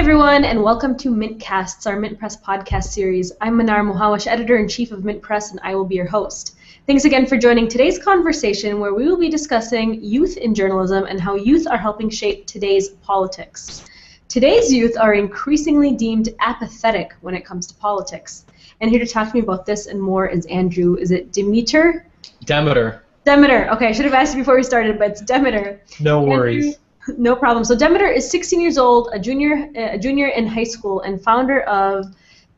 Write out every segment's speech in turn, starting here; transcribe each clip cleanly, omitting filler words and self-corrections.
everyone, and welcome to MintCasts, our MintPress podcast series. I'm Mnar Muhawesh, editor-in-chief of MintPress, and I will be your host. Thanks again for joining today's conversation, where we will be discussing youth in journalism and how youth are helping shape today's politics. Today's youth are increasingly deemed apathetic when it comes to politics. And here to talk to me about this and more is Andrew. Is it Demeter? Demeter. Demeter. Okay, I should have asked you before we started, but it's Demeter. No worries. Andrew, no problem. So Demeter is 16 years old, a junior in high school, and founder of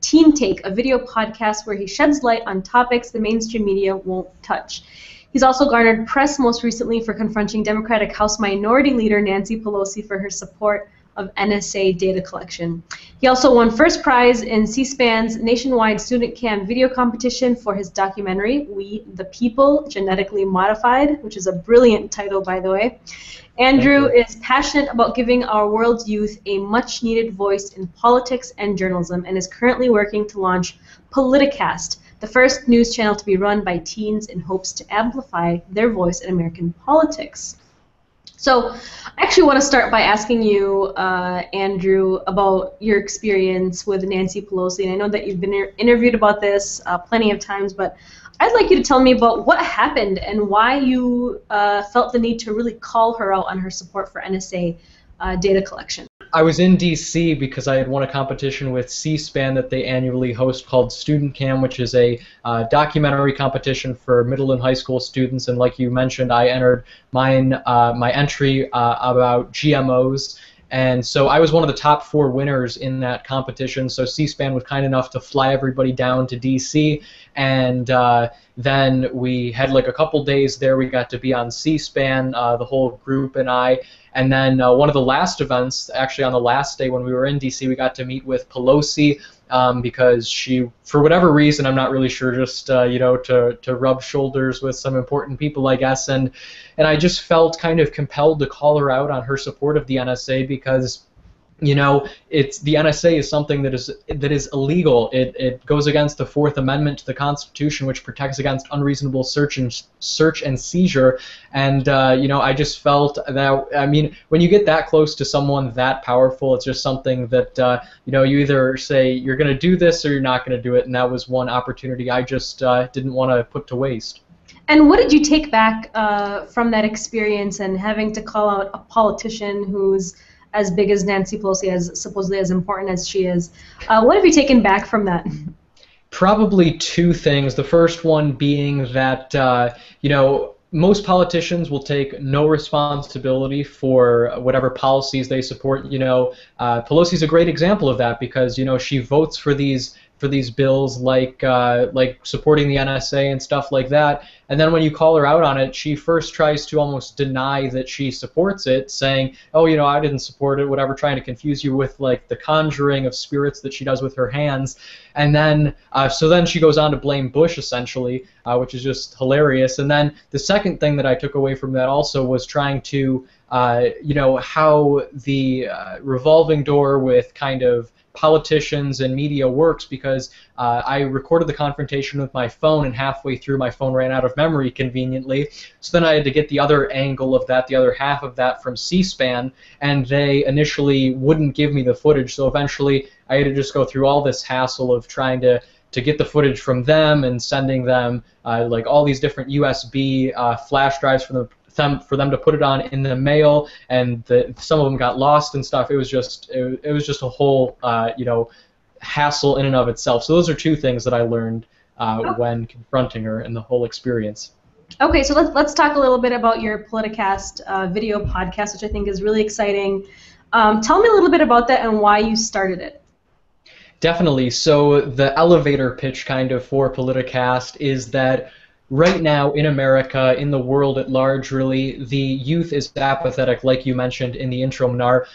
TeenTake, a video podcast where he sheds light on topics the mainstream media won't touch. He's also garnered press most recently for confronting Democratic House Minority Leader Nancy Pelosi for her support of NSA data collection. He also won first prize in C-SPAN's nationwide StudentCam video competition for his documentary, We the People, Genetically-Modified, which is a brilliant title, by the way. Andrew is passionate about giving our world's youth a much-needed voice in politics and journalism, and is currently working to launch Politicas, the first news channel to be run by teens in hopes to amplify their voice in American politics. So I actually want to start by asking you, Andrew, about your experience with Nancy Pelosi. And I know that you've been interviewed about this plenty of times, but I'd like you to tell me about what happened and why you felt the need to really call her out on her support for NSA data collection. I was in D.C. because I had won a competition with C-SPAN that they annually host called StudentCam, which is a documentary competition for middle and high school students. And like you mentioned, I entered my entry about GMOs. And so I was one of the top 4 winners in that competition. So C-SPAN was kind enough to fly everybody down to D.C. And then we had like a couple days there. We got to be on C-SPAN, the whole group and I. And then one of the last events, actually on the last day when we were in D.C., we got to meet with Pelosi because she, for whatever reason, I'm not really sure, just to rub shoulders with some important people, I guess. And I just felt kind of compelled to call her out on her support of the NSA because, you know, the NSA is something that is illegal. It goes against the 4th Amendment to the Constitution, which protects against unreasonable search and seizure. And I just felt that, I mean, when you get that close to someone that powerful, it's just something that you either say you're going to do this or you're not going to do it. And that was one opportunity I just didn't want to put to waste. And what did you take back from that experience and having to call out a politician who's as big as Nancy Pelosi, as supposedly as important as she is? What have you taken back from that? Probably 2 things. The first one being that, most politicians will take no responsibility for whatever policies they support. Pelosi's a great example of that because, she votes for these bills like supporting the NSA and stuff like that. And then when you call her out on it, she first tries to almost deny that she supports it, saying, oh, I didn't support it, whatever, trying to confuse you with like the conjuring of spirits that she does with her hands. And then, so then she goes on to blame Bush, essentially, which is just hilarious. And then the second thing that I took away from that also was trying to, how the revolving door with kind of politicians and media works, because I recorded the confrontation with my phone, and halfway through my phone ran out of memory conveniently. So then I had to get the other angle of that, the other half of that, from C-SPAN, and they initially wouldn't give me the footage. So eventually I had to just go through all this hassle of trying to get the footage from them and sending them like all these different USB flash drives for them to put it on in the mail, and some of them got lost and stuff. It was just a whole hassle in and of itself. So those are 2 things that I learned when confronting her in the whole experience. Okay, so let's talk a little bit about your Politicast video podcast, which I think is really exciting. Tell me a little bit about that and why you started it. Definitely. So the elevator pitch kind of for Politicast is that right now in America, in the world at large, really, the youth is apathetic, like you mentioned in the intro, Mnar,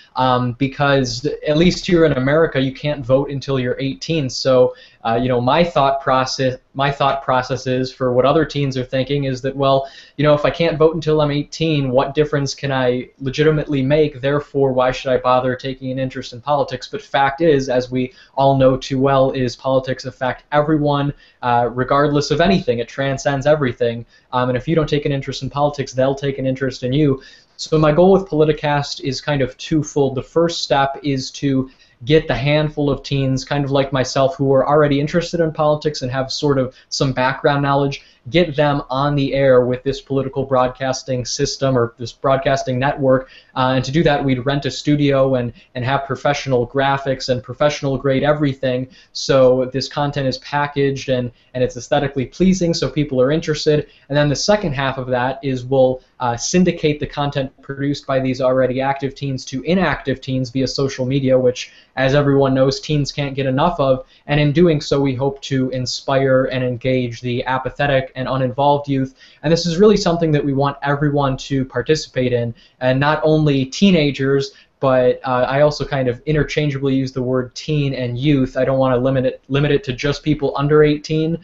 because at least here in America, you can't vote until you're 18. So, my thought process is, for what other teens are thinking, is that, well, if I can't vote until I'm 18, what difference can I legitimately make? Therefore, why should I bother taking an interest in politics? But fact is, as we all know too well, is politics affect everyone, regardless of anything. It transcends everything. And if you don't take an interest in politics, they'll take an interest in you. So my goal with Politicast is kind of twofold. The first step is to get the handful of teens, kind of like myself, who are already interested in politics and have sort of some background knowledge, get them on the air with this political broadcasting system or this broadcasting network. And to do that, we'd rent a studio and have professional graphics and professional grade everything. So this content is packaged and it's aesthetically pleasing, so people are interested. And then the second half of that is we'll syndicate the content produced by these already active teens to inactive teens via social media, which, as everyone knows, teens can't get enough of. And in doing so, we hope to inspire and engage the apathetic and uninvolved youth. And this is really something that we want everyone to participate in, and not only teenagers, but I also kind of interchangeably use the word teen and youth. I don't want to limit it to just people under 18.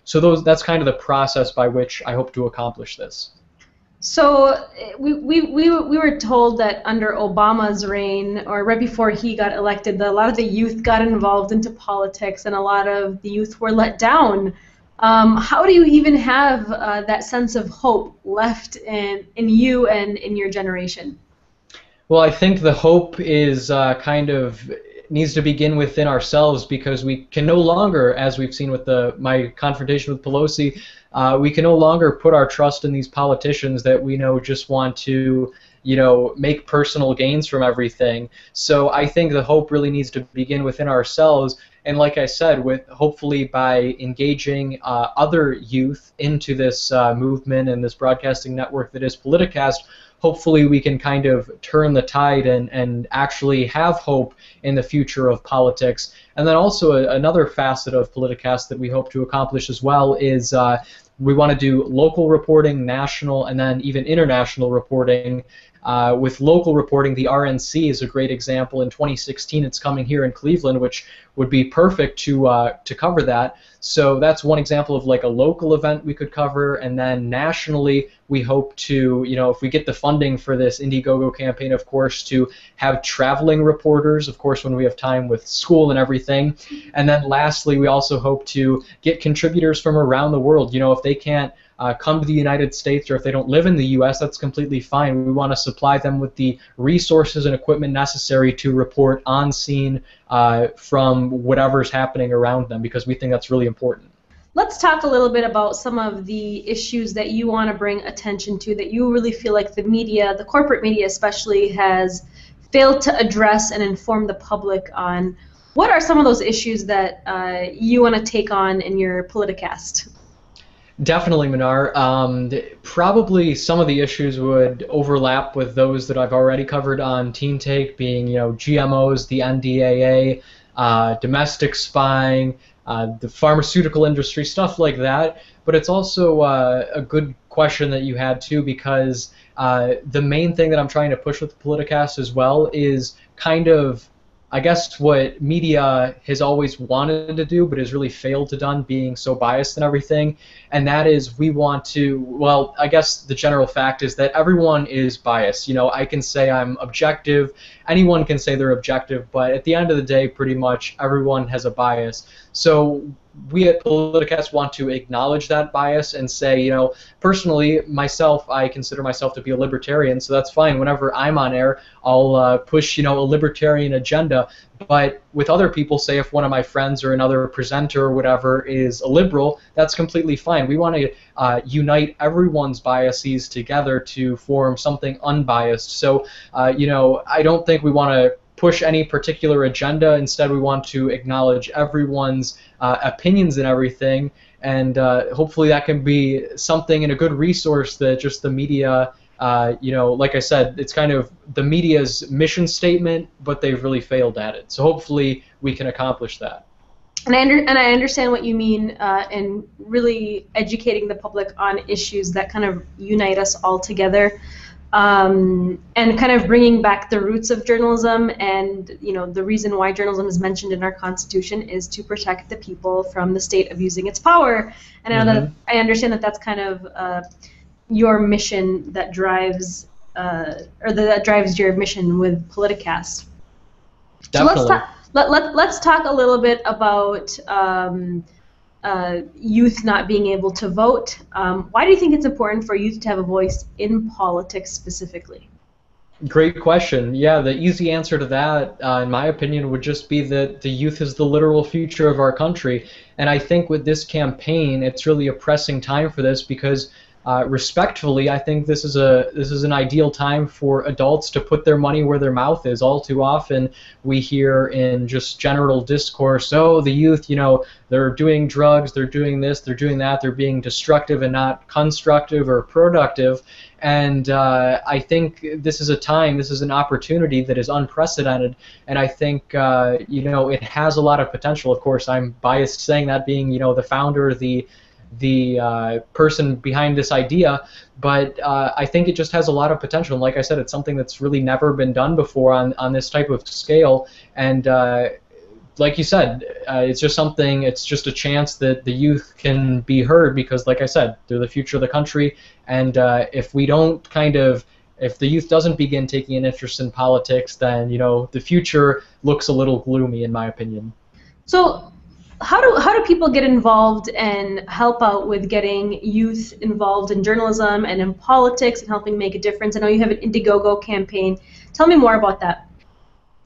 So that's kind of the process by which I hope to accomplish this. So we were told that under Obama's reign, or right before he got elected, that a lot of the youth got involved into politics and a lot of the youth were let down. How do you even have that sense of hope left in you and in your generation? Well, I think the hope is needs to begin within ourselves, because we can no longer, as we've seen with my confrontation with Pelosi, we can no longer put our trust in these politicians that we know just want to, make personal gains from everything. So I think the hope really needs to begin within ourselves. And like I said, hopefully by engaging other youth into this movement and this broadcasting network that is Politicas, hopefully we can kind of turn the tide and actually have hope in the future of politics. And then also another facet of Politicas that we hope to accomplish as well is we want to do local reporting, national, and then even international reporting. With local reporting, the RNC is a great example. In 2016, it's coming here in Cleveland, which would be perfect to cover that. So that's one example of like a local event we could cover. And then nationally, we hope to, if we get the funding for this Indiegogo campaign, of course, to have traveling reporters, of course, when we have time with school and everything. And then lastly, we also hope to get contributors from around the world. If they can't come to the United States, or if they don't live in the U.S., that's completely fine. We want to supply them with the resources and equipment necessary to report on scene from whatever's happening around them, because we think that's really important. Let's talk a little bit about some of the issues that you want to bring attention to, that you really feel like the media, the corporate media especially, has failed to address and inform the public on. What are some of those issues that you want to take on in your Politicast? Definitely, Mnar. Probably some of the issues would overlap with those that I've already covered on TeenTake, being GMOs, the NDAA, domestic spying, the pharmaceutical industry, stuff like that. But it's also a good question that you had too, because the main thing that I'm trying to push with the Politicast as well is kind of, I guess, what media has always wanted to do but has really failed to do, being so biased and everything, and that is we want to, well, I guess the general fact is that everyone is biased. I can say I'm objective, anyone can say they're objective, but at the end of the day, pretty much everyone has a bias. So we at Politicas want to acknowledge that bias and say, personally, myself, I consider myself to be a libertarian, so that's fine. Whenever I'm on air, I'll push, a libertarian agenda. But with other people, say if one of my friends or another presenter or whatever is a liberal, that's completely fine. We want to unite everyone's biases together to form something unbiased. So, I don't think we want to push any particular agenda. Instead, we want to acknowledge everyone's opinions and everything, and hopefully that can be something and a good resource that just the media, like I said, it's kind of the media's mission statement, but they've really failed at it. So hopefully we can accomplish that. And I understand what you mean in really educating the public on issues that kind of unite us all together. And kind of bringing back the roots of journalism, and the reason why journalism is mentioned in our Constitution is to protect the people from the state abusing its power. And I understand that that's kind of your mission that drives, or that drives your mission with Politicas. Definitely. So let's talk a little bit about youth not being able to vote. Why do you think it's important for youth to have a voice in politics specifically? Great question. Yeah, the easy answer to that, in my opinion, would just be that the youth is the literal future of our country. And I think with this campaign, it's really a pressing time for this because, respectfully, I think this is an ideal time for adults to put their money where their mouth is. All too often, we hear in just general discourse, oh, the youth, they're doing drugs, they're doing this, they're doing that, they're being destructive and not constructive or productive. And I think this is a time, this is an opportunity that is unprecedented, and I think it has a lot of potential. Of course, I'm biased saying that, being the founder, the person behind this idea, but I think it just has a lot of potential. And like I said, it's something that's really never been done before on this type of scale, and like you said, it's just a chance that the youth can be heard because, like I said, they're the future of the country, and if the youth doesn't begin taking an interest in politics, then, the future looks a little gloomy, in my opinion. So how do people get involved and help out with getting youth involved in journalism and in politics and helping make a difference? I know you have an Indiegogo campaign. Tell me more about that.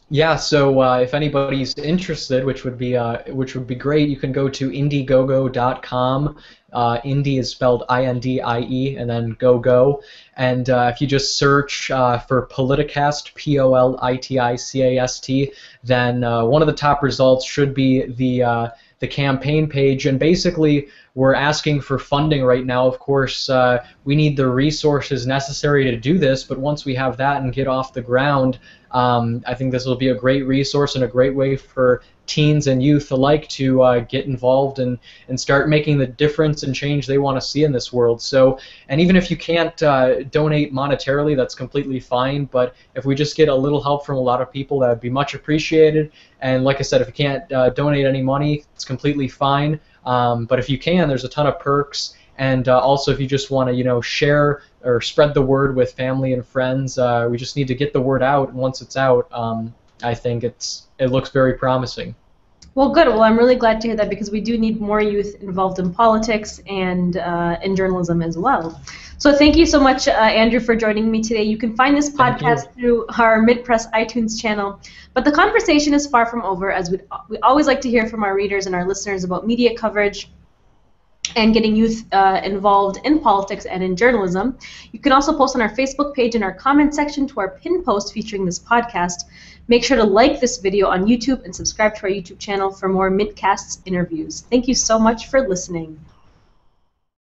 Yeah, so if anybody's interested, which would be great, you can go to Indiegogo.com. Indie is spelled INDIE, and then go. And if you just search for Politicast, POLITICAST, then one of the top results should be the campaign page. And basically, we're asking for funding right now. Of course, we need the resources necessary to do this, but once we have that and get off the ground, I think this will be a great resource and a great way for teens and youth alike to get involved and start making the difference and change they want to see in this world. So, and even if you can't donate monetarily, that's completely fine, but if we just get a little help from a lot of people, that would be much appreciated. And like I said, if you can't donate any money, it's completely fine. But if you can, there's a ton of perks. And also, if you just want to, share or spread the word with family and friends, we just need to get the word out. And once it's out, I think it looks very promising. Well, good. Well, I'm really glad to hear that because we do need more youth involved in politics and in journalism as well. So thank you so much, Andrew, for joining me today. You can find this podcast through our MintPress iTunes channel. But the conversation is far from over, as we always like to hear from our readers and our listeners about media coverage and getting youth involved in politics and in journalism. You can also post on our Facebook page in our comment section to our pin post featuring this podcast. Make sure to like this video on YouTube and subscribe to our YouTube channel for more MintCasts interviews. Thank you so much for listening.